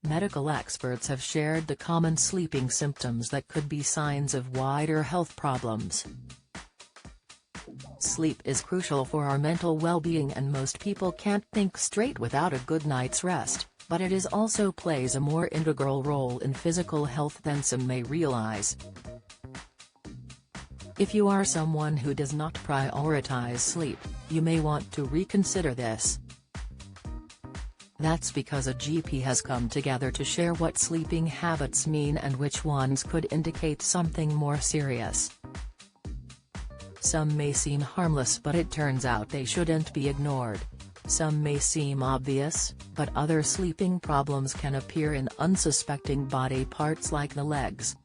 medical experts have shared the common sleeping symptoms that could be signs of wider health problems. Sleep is crucial for our mental well-being, and most people can't think straight without a good night's rest, but it also plays a more integral role in physical health than some may realize. If you are someone who does not prioritize sleep, you may want to reconsider this. That's because a GP has come together to share what sleeping habits mean and which ones could indicate something more serious. Some may seem harmless, but it turns out they shouldn't be ignored. Some may seem obvious, but other sleeping problems can appear in unsuspecting body parts like the legs.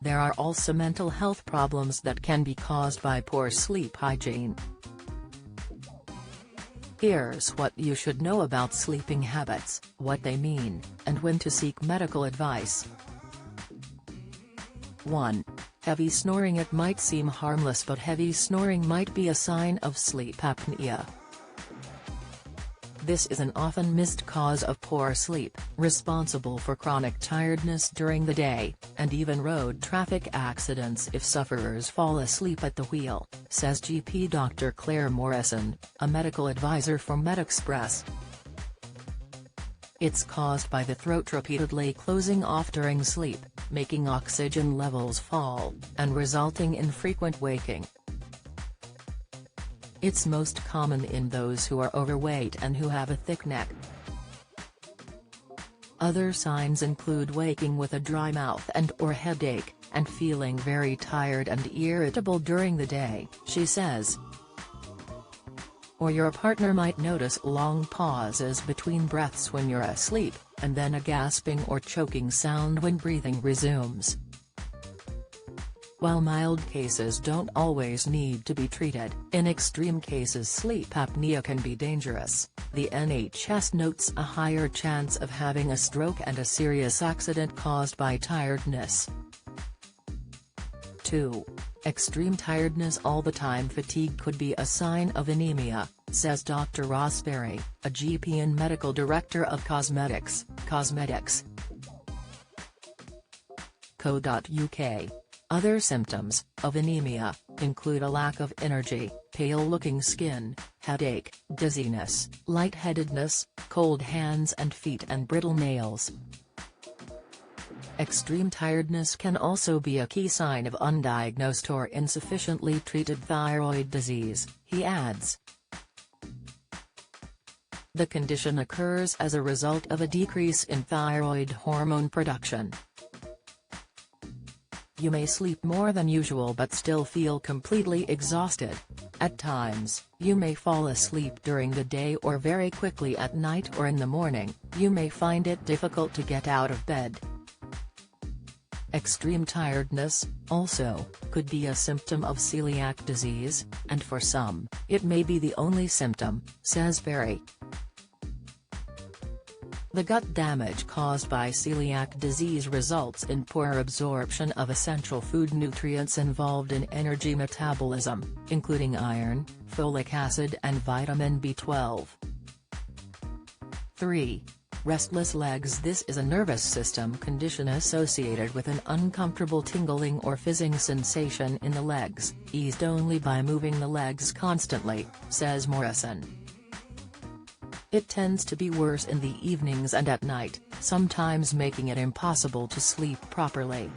There are also mental health problems that can be caused by poor sleep hygiene. Here's what you should know about sleeping habits, what they mean, and when to seek medical advice. 1. Heavy snoring. It might seem harmless, but heavy snoring might be a sign of sleep apnea. This is an often missed cause of poor sleep, responsible for chronic tiredness during the day, and even road traffic accidents if sufferers fall asleep at the wheel, says GP Dr. Claire Morrison, a medical advisor for MedExpress. It's caused by the throat repeatedly closing off during sleep, making oxygen levels fall, and resulting in frequent waking. It's most common in those who are overweight and who have a thick neck. Other signs include waking with a dry mouth and/or headache, and feeling very tired and irritable during the day, she says. Or your partner might notice long pauses between breaths when you're asleep, and then a gasping or choking sound when breathing resumes. While mild cases don't always need to be treated, in extreme cases sleep apnea can be dangerous. The NHS notes a higher chance of having a stroke and a serious accident caused by tiredness. 2. Extreme tiredness all the time. Fatigue could be a sign of anemia, says Dr. Ross Berry, a GP and medical director of Cosmetics. Co.uk. Other symptoms of anemia include a lack of energy, pale-looking skin, headache, dizziness, lightheadedness, cold hands and feet, and brittle nails. Extreme tiredness can also be a key sign of undiagnosed or insufficiently treated thyroid disease, he adds. The condition occurs as a result of a decrease in thyroid hormone production. You may sleep more than usual but still feel completely exhausted. At times, you may fall asleep during the day or very quickly at night, or in the morning, you may find it difficult to get out of bed. Extreme tiredness, also, could be a symptom of celiac disease, and for some, it may be the only symptom, says Berry. The gut damage caused by celiac disease results in poor absorption of essential food nutrients involved in energy metabolism, including iron, folic acid and vitamin B12. 3. Restless legs. This is a nervous system condition associated with an uncomfortable tingling or fizzing sensation in the legs, eased only by moving the legs constantly, says Morrison. It tends to be worse in the evenings and at night, sometimes making it impossible to sleep properly.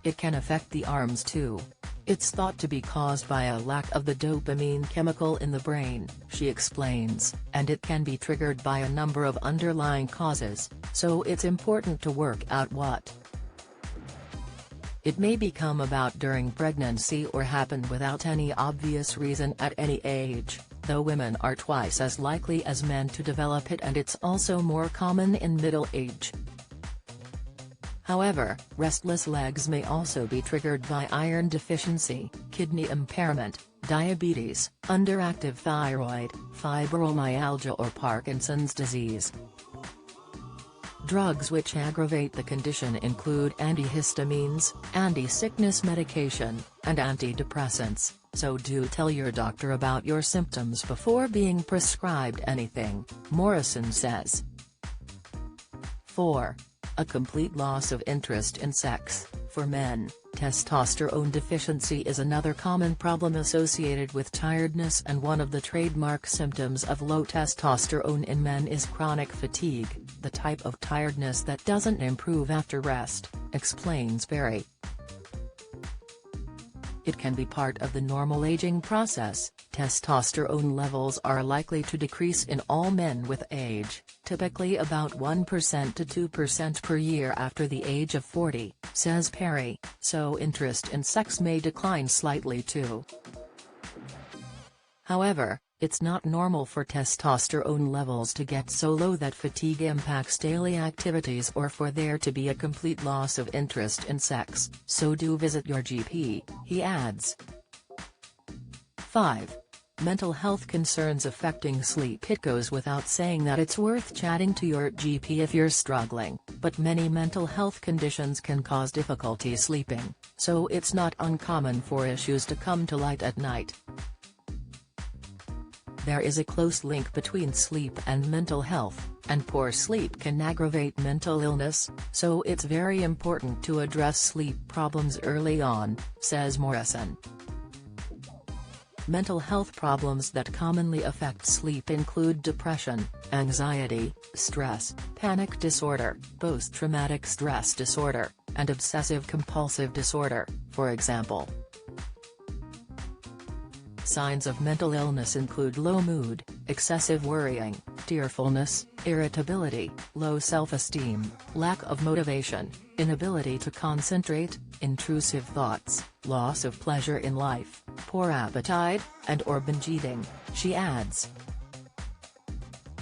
It can affect the arms too. It's thought to be caused by a lack of the dopamine chemical in the brain, she explains, and it can be triggered by a number of underlying causes, so it's important to work out what. It may become about during pregnancy or happen without any obvious reason at any age, though women are twice as likely as men to develop it, and it's also more common in middle age. However, restless legs may also be triggered by iron deficiency, kidney impairment, diabetes, underactive thyroid, fibromyalgia or Parkinson's disease. Drugs which aggravate the condition include antihistamines, anti-sickness medication, and antidepressants. so do tell your doctor about your symptoms before being prescribed anything, Morrison says. 4. A complete loss of interest in sex. For men, testosterone deficiency is another common problem associated with tiredness, and one of the trademark symptoms of low testosterone in men is chronic fatigue, the type of tiredness that doesn't improve after rest, explains Berry. It can be part of the normal aging process. Testosterone levels are likely to decrease in all men with age, typically about 1% to 2% per year after the age of 40, says Perry, so interest in sex may decline slightly too. However, it's not normal for testosterone levels to get so low that fatigue impacts daily activities or for there to be a complete loss of interest in sex, so do visit your GP, he adds. 5. Mental health concerns affecting sleep. It goes without saying that it's worth chatting to your GP if you're struggling, but many mental health conditions can cause difficulty sleeping, so it's not uncommon for issues to come to light at night. There is a close link between sleep and mental health, and poor sleep can aggravate mental illness, so it's very important to address sleep problems early on, says Morrison. Mental health problems that commonly affect sleep include depression, anxiety, stress, panic disorder, post-traumatic stress disorder, and obsessive-compulsive disorder, for example. Signs of mental illness include low mood, excessive worrying, tearfulness, irritability, low self-esteem, lack of motivation, inability to concentrate, intrusive thoughts, loss of pleasure in life, poor appetite, and/or binge eating, she adds.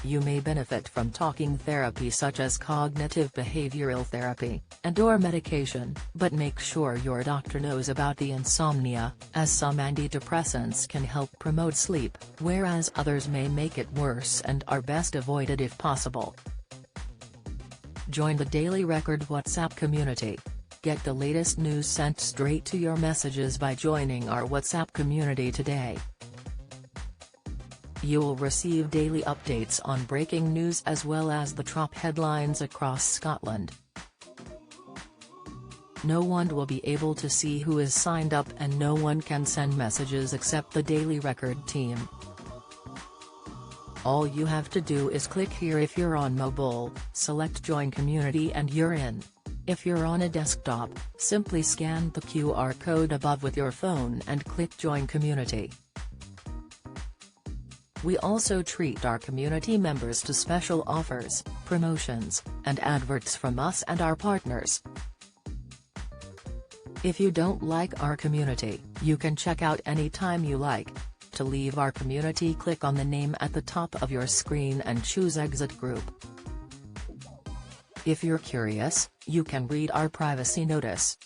You may benefit from talking therapy such as cognitive behavioral therapy, and/or medication, but make sure your doctor knows about the insomnia, as some antidepressants can help promote sleep, whereas others may make it worse and are best avoided if possible. Join the Daily Record WhatsApp community. Get the latest news sent straight to your messages by joining our WhatsApp community today. You'll receive daily updates on breaking news as well as the top headlines across Scotland. No one will be able to see who is signed up, and no one can send messages except the Daily Record team. All you have to do is click here if you're on mobile, select Join Community and you're in. If you're on a desktop, simply scan the QR code above with your phone and click Join Community. We also treat our community members to special offers, promotions, and adverts from us and our partners. If you don't like our community, you can check out anytime you like. To leave our community, click on the name at the top of your screen and choose Exit Group. If you're curious, you can read our privacy notice.